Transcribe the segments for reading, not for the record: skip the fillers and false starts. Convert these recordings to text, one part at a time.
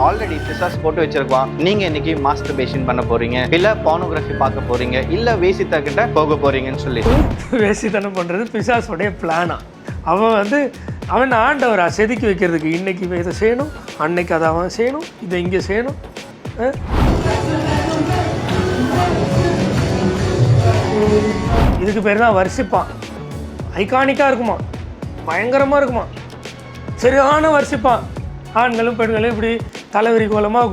Already பிசாஸ் போட்டு வச்சிருக்கான். நீங்க இன்னைக்கு மாஸ்டர்பேஷன் பண்ண போறீங்க, இல்ல போர்னோகிராஃபி பார்க்க போறீங்க, இல்ல வேசித்த கிட்ட போக போறீங்கன்னு சொல்லி வேசித்தனம் பண்றது பிசாஸோடைய பிளானா. அவன் ஆண்டவரா செதுக்கி வைக்கிறதுக்கு இன்னைக்கு இதை செய்யணும், அன்னைக்கு அதை அவன் செய்யணும், இதை இங்கே செய்யணும். இதுக்கு பேர் தான் வர்ஷிப்பான். ஐகானிக்காக இருக்குமா, பயங்கரமாக இருக்குமா, சரியான வர்ஷிப்பான். ஆண்களும் பெண்களும் இப்படி தலைவரி கோலமாக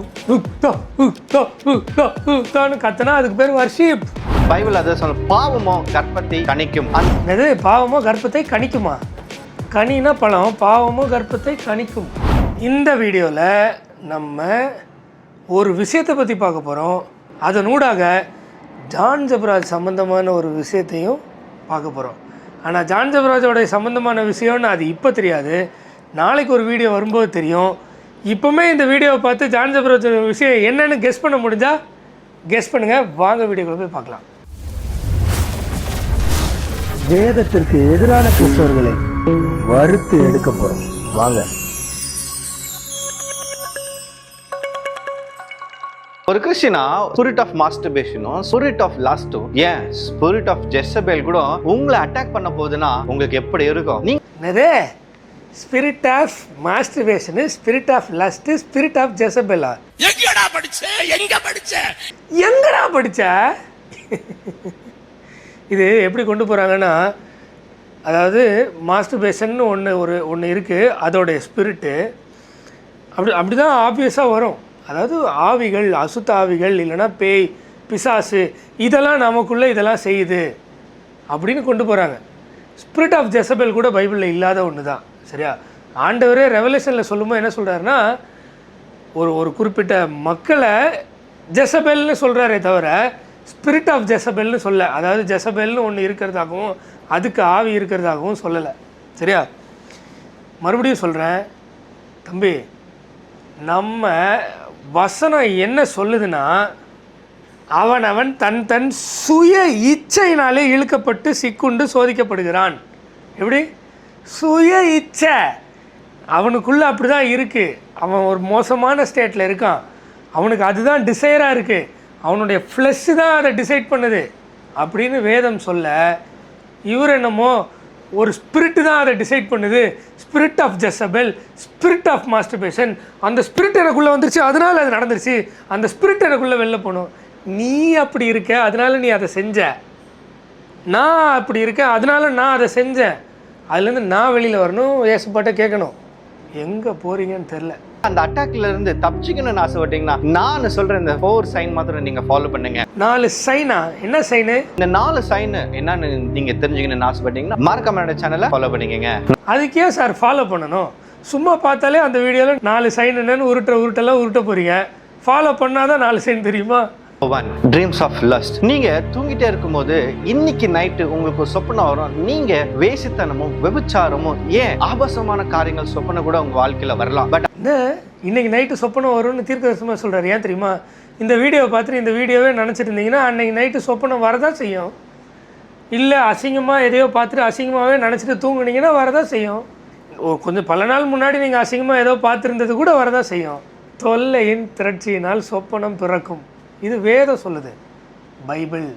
கத்துனா அதுக்கு பேர் வர்ஷிப். பைபிள் அதை சொல்ல, பாவமோ கர்ப்பத்தை கணிக்கும். அது பாவமோ கர்ப்பத்தை கணிக்குமா? கனினா பழம், பாவமோ கர்ப்பத்தை கணிக்கும். இந்த வீடியோவில் நம்ம ஒரு விஷயத்தை பற்றி பார்க்க போகிறோம். அதனூடாக ஜான் ஜெபராஜ் சம்மந்தமான ஒரு விஷயத்தையும் பார்க்க போகிறோம். ஆனால் ஜான் ஜெபராஜோடைய சம்மந்தமான விஷயம்னு அது இப்போ தெரியாது, நாளைக்கு ஒரு வீடியோ வரும்போது தெரியும். இப்போவுமே இந்த வீடியோவை பார்த்து ஜான் ஜெபராஜோட விஷயம் என்னென்னு கெஸ் பண்ண முடிஞ்சால் கெஸ் பண்ணுங்கள். வாங்க வீடியோக்குள்ள போய் பார்க்கலாம். வேதத்திற்கு எதிரான கிறிஸ்தவர்களை வறுத்து எடுக்க போகிறோம், வாங்க. ஒரு கிறிஸ்டியனா ஸ்பிரிட் ஆஃப் மாஸ்டர்பேஷனும் ஸ்பிரிட் ஆஃப் லஸ்டும், ஏன் ஸ்பிரிட் ஆஃப் ஜெசபேல் கூட உங்களை அட்டாக் பண்ண போகுதுன்னா உங்களுக்கு எப்படி இருக்கும்? என்னது spirit of masturbation, spirit of lust, spirit of ஜெசபேலா? எங்கடா படிச்ச? இது எப்படி கொண்டு போகிறாங்கன்னா, அதாவது மாஸ்டர்பேஷன் ஒன்று இருக்குது, அதோடைய ஸ்பிரிட்டு அப்படி தான் ஆப்வியஸாக வரும். அதாவது ஆவிகள், அசுத்த ஆவிகள், இல்லைன்னா பேய், பிசாசு, இதெல்லாம் நமக்குள்ளே இதெல்லாம் செய்யுது அப்படின்னு கொண்டு போகிறாங்க. ஸ்பிரிட் ஆஃப் ஜெசபேல் கூட பைபிளில் இல்லாத ஒன்று தான், சரியா? ஆண்டவரே ரெவலேஷனில் சொல்லும்போது என்ன சொல்கிறாருன்னா, ஒரு குறிப்பிட்ட மக்களை ஜெசபேல்னு சொல்கிறாரே தவிர ஸ்பிரிட் ஆஃப் ஜெசபேல்னு சொல்ல, அதாவது ஜெசபேல்னு ஒன்று இருக்கிறதாகவும் அதுக்கு ஆவி இருக்கிறதாகவும் சொல்லலை, சரியா? மறுபடியும் சொல்கிறேன் தம்பி, நம்ம வசனம் என்ன சொல்லுதுன்னா, அவன் தன் சுய இச்சையினாலே இழுக்கப்பட்டு சிக்குண்டு சோதிக்கப்படுகிறான். எப்படி? சுய இச்சை அவனுக்குள்ளே அப்படி தான் இருக்குது. அவன் ஒரு மோசமான ஸ்டேட்டில் இருக்கான், அவனுக்கு அதுதான் டிசைராக இருக்குது, அவனுடைய ஃப்ளஷ் தான் அதை டிசைட் பண்ணுது அப்படின்னு வேதம் சொல்ல, இவர் என்னமோ ஒரு ஸ்பிரிட்டு தான் அதை டிசைட் பண்ணுது, spirit of Jezebel, spirit of masturbation, அந்த ஸ்பிரிட் எனக்குள்ளே வந்துருச்சு அதனால் அது நடந்துருச்சு, அந்த ஸ்பிரிட் எனக்குள்ளே வெளில போகணும். நீ அப்படி இருக்க அதனால் நீ அதை செஞ்ச, நான் அப்படி இருக்கேன் அதனால நான் அதை செஞ்சேன், அதுலேருந்து நான் வெளியில் வரணும், ஏசப்பாட்ட கேட்கணும். எங்கே போகிறீங்கன்னு தெரில. அந்த அட்டாக்ல இருந்து தப்பிச்சுக்கணும்னு ஆசைப்பட்டீங்கன்னா நான் சொல்ற இந்த 4 சைன் மாத்திரம் நீங்க ஃபாலோ பண்ணுங்க. 4 சைனா? என்ன சைனு? இந்த 4 சைன் என்னன்னு நீங்க தெரிஞ்சுக்கணும்னு ஆசைப்பட்டீங்கன்னா மறக்காம என்னோட சேனலை ஃபாலோ பண்ணிக்கங்க. அதுக்கே சார் ஃபாலோ பண்ணணும்? சும்மா பார்த்தாலே அந்த வீடியோவில் 4 சைன் என்னன்னு உருட்டெல்லாம் உருட்ட போறீங்க. ஃபாலோ பண்ணாதான் 4 சைன் தெரியுமா? 1. Dreams of lust. நீங்க தூங்கிட்டே இருக்கும்போது இன்னைக்கு நைட்டு உங்களுக்கு சொப்பனம் வரும், நீங்க வேசித்தனமும் விபச்சாரமும், ஏன் ஆபாசமான காரியங்கள் சொப்பனம் கூட உங்க வாழ்க்கையில வரலாம். பட் இன்னைக்கு நைட்டு சொப்பனம் வரும்னு தீர்க்கதரிசனமா சொல்றாரு. ஏன் தெரியுமா? இந்த வீடியோவை பார்த்துட்டு இந்த வீடியோவே நினச்சிட்டு இருந்தீங்கன்னா அன்னைக்கு நைட்டு சொப்பனம் வரதான் செய்யும். இல்லை அசிங்கமாக எதையோ பார்த்துட்டு அசிங்கமாகவே நினச்சிட்டு தூங்குனீங்கன்னா வரதான் செய்யும். கொஞ்சம் பல நாள் முன்னாடி நீங்கள் அசிங்கமாக ஏதோ பார்த்துருந்தது கூட வரதான் செய்யும். தொல்லையின் திரட்சியினால் சொப்பனம் பிறக்கும், இது வேதம் சொல்லுது, பைபிள்.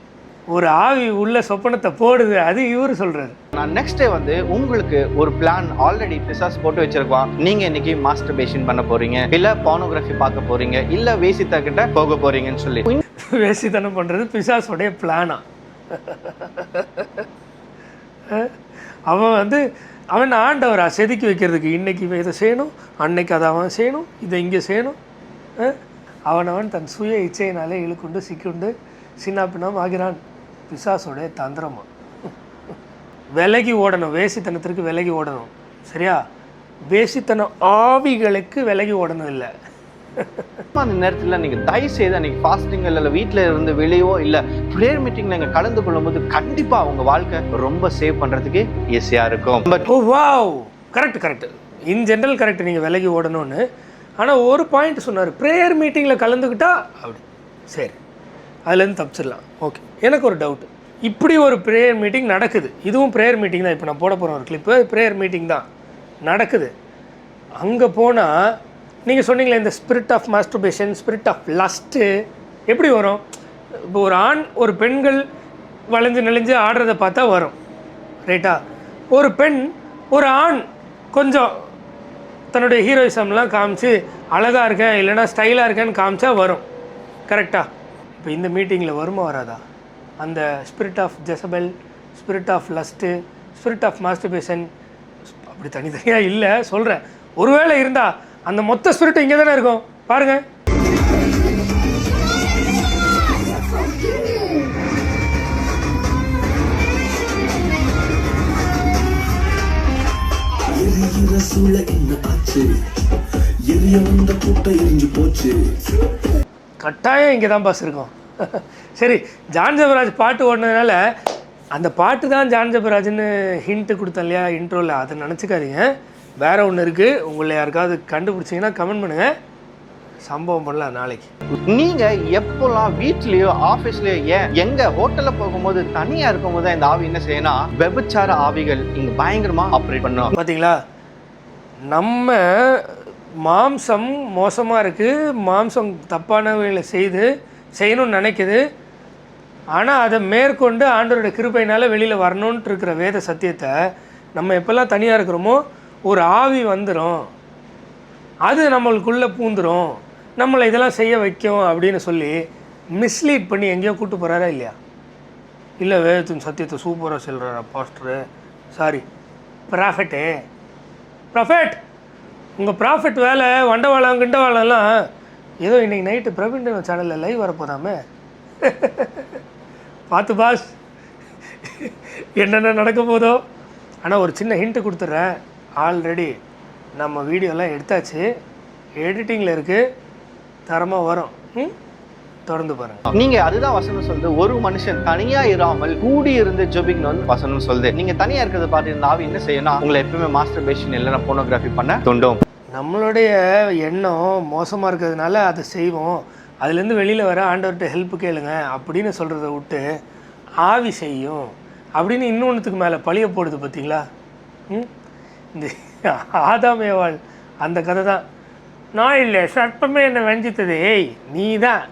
ஒரு ஆவி உள்ள சொப்பனத்தை போடுது, அது இவர் சொல்றாரு. நான் நெக்ஸ்ட் டே உங்களுக்கு ஒரு பிளான் ஆல்ரெடி பிசாஸ் போட்டு வச்சிருக்கான். நீங்க இன்னைக்கு மாஸ்டர்பேஷன் பண்ண போறீங்க, இல்ல போர்னோகிராஃபி பார்க்க போறீங்க, இல்ல வேசித்த கிட்ட போக போறீங்கன்னு சொல்லி. வேசித்தனம் பண்றது பிசாஸோடைய பிளானா. அவன் ஆண்டவரா செதுக்கி வைக்கிறதுக்கு இன்னைக்கு இதை செய்யணும், அன்னைக்கு அதை அவன் செய்யணும், இதை இங்கே செய்யணும். அவன் தன் சுய இச்சையினாலே இழுக்குண்டு சிக்குண்டு சின்னாப்பினம் ஆகிறான். பிசாசோடைய தந்திரமா. விலகி ஓடணும், வேசித்தனத்திற்கு விலகி ஓடணும், சரியா? வேசித்தன ஆவிகளுக்கு விலகி ஓடணும் இல்லை. அந்த நேரத்தில் நீங்கள் தயவு செய்து அன்னைக்கு ஃபாஸ்டிங் இல்லை வீட்டில் இருந்து வெளியோ இல்லை ப்ரேயர் மீட்டிங்கில் நீங்கள் கலந்து கொள்ளும்போது கண்டிப்பாக உங்கள் வாழ்க்கை ரொம்ப சேவ் பண்ணுறதுக்கு ஈஸியாக இருக்கும். But wow, correct in general correct, நீங்கள் விலகி ஓடணும்னு. ஆனால் ஒரு பாயிண்ட் சொன்னார், ப்ரேயர் மீட்டிங்கில் கலந்துக்கிட்டா அப்படி சரி, அதுலேருந்து தப்பிச்சிடலாம். ஓகே, எனக்கு ஒரு டவுட்டு. இப்படி ஒரு ப்ரேயர் மீட்டிங் நடக்குது, இதுவும் ப்ரேயர் மீட்டிங் தான். இப்போ நான் போட போகிறேன் ஒரு கிளிப்பு, ப்ரேயர் மீட்டிங் தான் நடக்குது. அங்கே போனால் நீங்கள் சொன்னீங்களே இந்த spirit of masturbation, spirit of lust எப்படி வரும்? இப்போ ஒரு ஆண் ஒரு பெண்கள் வளைஞ்சு நெளிஞ்சு ஆடுறதை பார்த்தா வரும், ரைட்டா? ஒரு பெண் ஒரு ஆண் கொஞ்சம் தன்னுடைய ஹீரோயிசம்லாம் காமிச்சு அழகாக இருக்கேன் இல்லைனா ஸ்டைலாக இருக்கேன்னு காமிச்சா வரும், கரெக்டாக? இப்போ இந்த மீட்டிங்கில் வருமா வராதா அந்த spirit of Jezebel, spirit of lust, spirit of masturbation? அப்படி தனித்தனியாக இல்லை சொல்கிறேன். ஒருவேளை இருந்தால் அந்த மொத்த ஸ்பிரிட் இங்கே தானே இருக்கும், பாருங்கள். கட்டாயம் இங்கே தான் பாஸ் இருக்கும். சரி, ஜான் ஜெபராஜ் பாட்டு ஓடினதுனால அந்த பாட்டு தான் ஜான் ஜெபராஜ்னு ஹிண்ட்டு கொடுத்தேன் இல்லையா இன்ட்ரோவில், அதை நினச்சிக்காதீங்க. வேறு ஒன்று இருக்குது, உங்களை யாருக்காவது கண்டுபிடிச்சிங்கன்னா கமெண்ட் பண்ணுங்கள், சம்பவம் பண்ணலாம் நாளைக்கு. நீங்கள் எப்போல்லாம் வீட்லேயோ ஆஃபீஸ்லேயோ ஏன் எங்கள் ஹோட்டலில் போகும்போது தனியாக இருக்கும்போது இந்த ஆவி என்ன செய்யணும், விபச்சார ஆவிகள் இங்கே பயங்கரமாக ஆப்ரேட் பண்ணுவோம். பார்த்தீங்களா, நம்ம மாம்சம் மோசமாக இருக்குது, மாம்சம் தப்பானவைகளை செய்யணும்னு நினைக்குது. ஆனால் அதை மேற்கொண்டு ஆண்டவருடைய கிருபையினால் வெளியில் வரணுன்ட்டு இருக்கிற வேத சத்தியத்தை நம்ம எப்போல்லாம் தனியாக இருக்கிறோமோ ஒரு ஆவி வந்துடும், அது நம்மளுக்குள்ளே பூந்துடும், நம்மளை இதெல்லாம் செய்ய வைக்கும் அப்படின்னு சொல்லி மிஸ்லீட் பண்ணி எங்கேயோ கூப்பிட்டு போகிறாரா இல்லையா? இல்லை, வேதத்தின் சத்தியத்தை சூப்பராக சொல்கிறாரா பாஸ்டரு, சாரி ப்ராஃபெட்டு. ப்ராஃபெட், உங்கள் ப்ராஃபெட் வேலை வண்டவாளம் கிண்டவாளம்லாம் ஏதோ இன்றைக்கி நைட்டு பிரவீன் சேனலில் லைவ் வரப்போதாமே, பார்த்து பாஸ் என்னென்ன நடக்க போதோ. ஆனால் ஒரு சின்ன ஹிண்ட்டு கொடுத்துட்றேன், ஆல்ரெடி நம்ம வீடியோலாம் எடுத்தாச்சு, எடிட்டிங்கில் இருக்குது, தரமாக வரும், தொடர்ந்து பாருங்க. நீங்க அதுதான் வசனம் சொல்லுது, ஒரு மனுஷன் தனியா இராமல் கூடி இருந்து ஜெபிக்கணும்னு வசனம் சொல்லுது. நீங்க தனியா இருக்கிறத பார்த்து இந்த ஆவி என்ன செய்யணும், உங்களை எப்பவுமே மாஸ்டர்பேஷன் இல்லைன்னா போனோகிராஃபி பண்ண தூண்டும். நம்மளுடைய எண்ணம் மோசமாக இருக்கிறதுனால அதை செய்வோம், அதுலேருந்து வெளியில் வர ஆண்டவர்கிட்ட ஹெல்ப் கேளுங்க அப்படின்னு சொல்கிறத விட்டு ஆவி செய்யும் அப்படின்னு இன்னொன்றுத்துக்கு மேலே பழிய போடுது பார்த்தீங்களா? இந்த ஆதாம் ஏவாள் அந்த கதை தான். நான் இல்லை, சர்ப்பமே என்னை வஞ்சித்தது, ஏய் நீ தான்.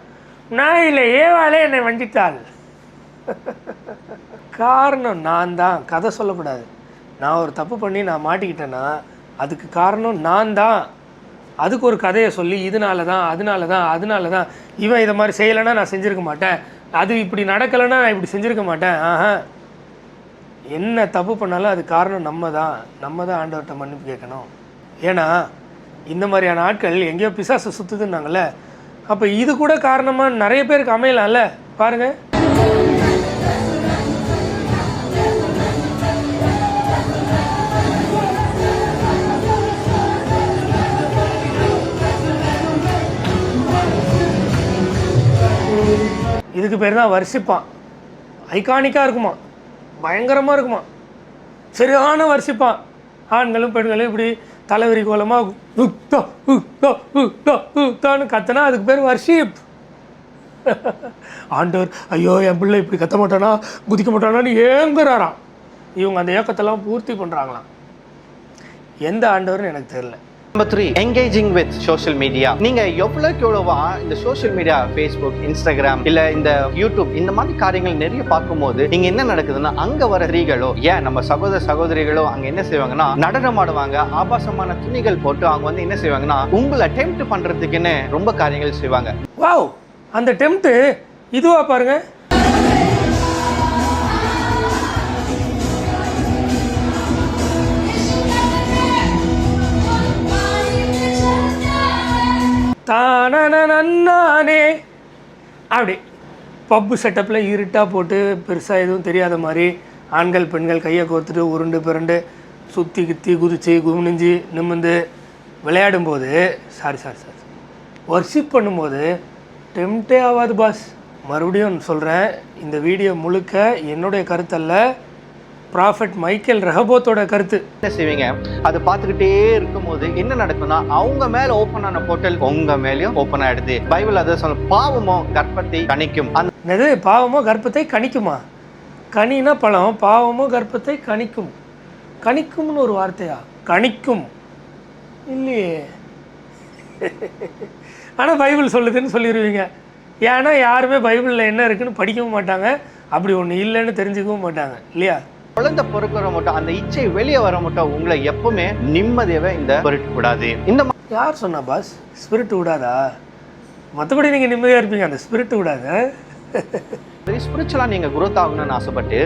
நான் இல்லை, ஏவாளே என்னை வஞ்சித்தாள். காரணம் நான் தான். கதை சொல்லக்கூடாது. நான் ஒரு தப்பு பண்ணி நான் மாட்டிக்கிட்டேன்னா அதுக்கு காரணம் நான் தான். அதுக்கு ஒரு கதையை சொல்லி இதனால தான் இவன் இதை மாதிரி செய்யலைன்னா நான் செஞ்சுருக்க மாட்டேன், அது இப்படி நடக்கலைன்னா நான் இப்படி செஞ்சுருக்க மாட்டேன். என்ன தப்பு பண்ணாலும் அது காரணம் நம்ம தான் ஆண்டவர்கிட்ட மன்னிப்பு கேட்கணும். ஏன்னா இந்த மாதிரியான ஆட்கள் எங்கேயோ பிசாசு சுற்றுதுன்னாங்கல்ல, அப்போ இது கூட காரணமாக நிறைய பேருக்கு அமையலாம்ல. பாருங்கள், இதுக்கு பேர் தான் வர்ஷிப்பான். ஐகானிக்காக இருக்குமா, பயங்கரமாக இருக்குமா, சரியான வர்ஷிப்பான். ஆண்களும் பெண்களும் இப்படி தலைவரி கோலமாக கத்தனா அதுக்கு பேர் வர்ஷிப். ஆண்டவர் ஐயோ என் பிள்ளை இப்படி கத்த மாட்டானா குதிக்க மாட்டானான்னு ஏங்குறாராம். இவங்க அந்த ஏக்கத்தெல்லாம் பூர்த்தி பண்ணுறாங்களாம். எந்த ஆண்டவர்னு எனக்கு தெரியல. Number 3, engaging with social media. நீங்க எவ்வளவுக்கு எவ்வளவா இந்த சோஷியல் மீடியா, ஃபேஸ்புக், இன்ஸ்டாகிராம் இல்ல இந்த யூடியூப் இந்த மாதிரி காரியங்கள் நிறைய பார்க்கும்போது இங்க என்ன நடக்குதுன்னா, அங்க வர ஸ்திரீகளோ ஏன் நம்ம சகோதரிகளோ அங்க என்ன செய்வாங்கன்னா நடனம் ஆடுவாங்க, ஆபாசமான துணிகள் போட்டு அவங்க வந்து என்ன செய்வாங்கன்னா உங்களை டெம்ப்ட் பண்றதுக்குன்னு ரொம்ப காரியங்கள் செய்வாங்க. வாவ், அந்த டெம்ப்ட் இதுவா பாருங்க. தானே அப்படி பப்பு செட்டப்பில் இருட்டாக போட்டு பெருசாக எதுவும் தெரியாத மாதிரி ஆண்கள் பெண்கள் கையை கோர்த்துட்டு உருண்டு பிறண்டு சுற்றி கித்தி குதிச்சு குமிஞ்சு நிமிந்து விளையாடும்போது சாரி வர்ஷிப் பண்ணும்போது டெம்ப்டே ஆகாது பாஸ். மறுபடியும் சொல்கிறேன், இந்த வீடியோ முழுக்க என்னுடைய கருத்தல்ல, ப்ராஃபெட் மைக்கேல் ரெஹபோத்தோட கருத்து. என்ன செய்வீங்க, அதை பார்த்துக்கிட்டே இருக்கும்போது என்ன நடக்கும்னா அவங்க மேல ஓப்பன் ஆன போர்ட்டல் உங்க மேலயும் ஓப்பன் ஆயிடுது. பைபிள் அதை சொல்ல, பாவமோ கர்ப்பத்தை கணிக்கும். என்னது பாவமோ கர்ப்பத்தை கணிக்குமா? கனினா பழம், பாவமோ கர்ப்பத்தை கணிக்கும். கணிக்கும்னு ஒரு வார்த்தையா? கணிக்கும் இல்லையே. ஆனால் பைபிள் சொல்லுதுன்னு சொல்லிடுவீங்க. ஏன்னா யாருமே பைபிளில் என்ன இருக்குன்னு படிக்கவும் மாட்டாங்க, அப்படி ஒன்று இல்லைன்னு தெரிஞ்சுக்கவும் மாட்டாங்க இல்லையா? குழந்தை பொறுக்கிற மட்டும் அந்த இச்சை வெளியே வர மட்டும் உங்களை எப்பவுமே நிம்மதியாவே இந்த ஸ்பிரிட் விடாது. இந்த யார் சொன்னா பாஸ் ஸ்பிரிட் விடாதா? மற்றபடி நீங்கள் நிம்மதியாக இருப்பீங்க, அந்த ஸ்பிரிட் விடாது. ஸ்பிரிச்சுவலா நீங்க குரோத் ஆகணும்னு ஆசைப்பட்டு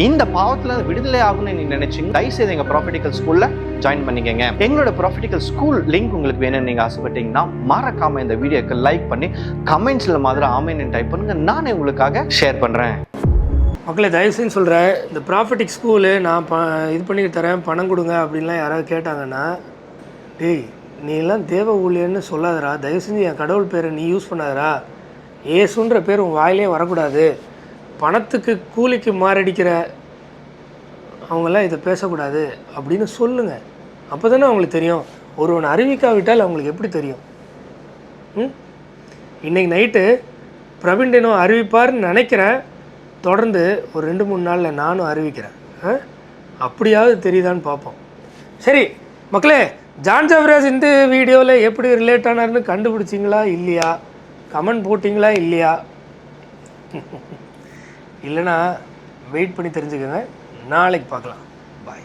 இந்த பாவத்துல விடுதலை ஆகணும்னு நீங்க நினைச்சீங்க, தயவு செய்து எங்க ப்ராஃபிட்டிக்கல் ஸ்கூல்ல ஜாயின் பண்ணிக்கங்க. எங்களோட ப்ராஃபிட்டிக்கல் ஸ்கூல் லிங்க் உங்களுக்கு வேணும்னு நீங்க ஆசைப்பட்டீங்கன்னா மறக்காம இந்த வீடியோக்கு லைக் பண்ணி கமெண்ட்ஸ்ல மாதிரி ஆமேன்னு டைப் பண்ணுங்க, நானே உங்களுக்காக ஷேர் பண்றேன். மக்களை தயவுசெய்து சொல்கிறேன், இந்த ப்ராஃபிட்டிக் ஸ்கூலு நான் இது பண்ணி தரேன் பணம் கொடுங்க அப்படின்லாம் யாராவது கேட்டாங்கன்னா, டேய் நீ எல்லாம் தேவ ஊழியன்னு சொல்லாதரா, தயவு செஞ்சு என் கடவுள் பேரை நீ யூஸ் பண்ணாதரா, ஏசுன்ற பேர் உன் வாயிலே வரக்கூடாது, பணத்துக்கு கூலிக்கு மாரடிக்கிற அவங்களாம் இதை பேசக்கூடாது அப்படின்னு சொல்லுங்கள். அப்போ தானே அவங்களுக்கு தெரியும். ஒருவன் அறிவிக்காவிட்டால் அவங்களுக்கு எப்படி தெரியும்? இன்றைக்கி நைட்டு பிரவீன் டினோ அறிவிப்பார்னு நினைக்கிறேன். தொடர்ந்து ஒரு 2-3 நாளில் நானும் அறிவிக்கிறேன். அப்படியாவது தெரியுதான்னு பார்ப்போம். சரி மக்களே, ஜான் ஜபராஜ் இந்த வீடியோவில் எப்படி ரிலேட் ஆனார்னு கண்டுபிடிச்சிங்களா இல்லையா? கமெண்ட் போட்டிங்களா இல்லையா? இல்லைனா வெயிட் பண்ணி தெரிஞ்சுக்கோங்க. நாளைக்கு பார்க்கலாம். பாய்.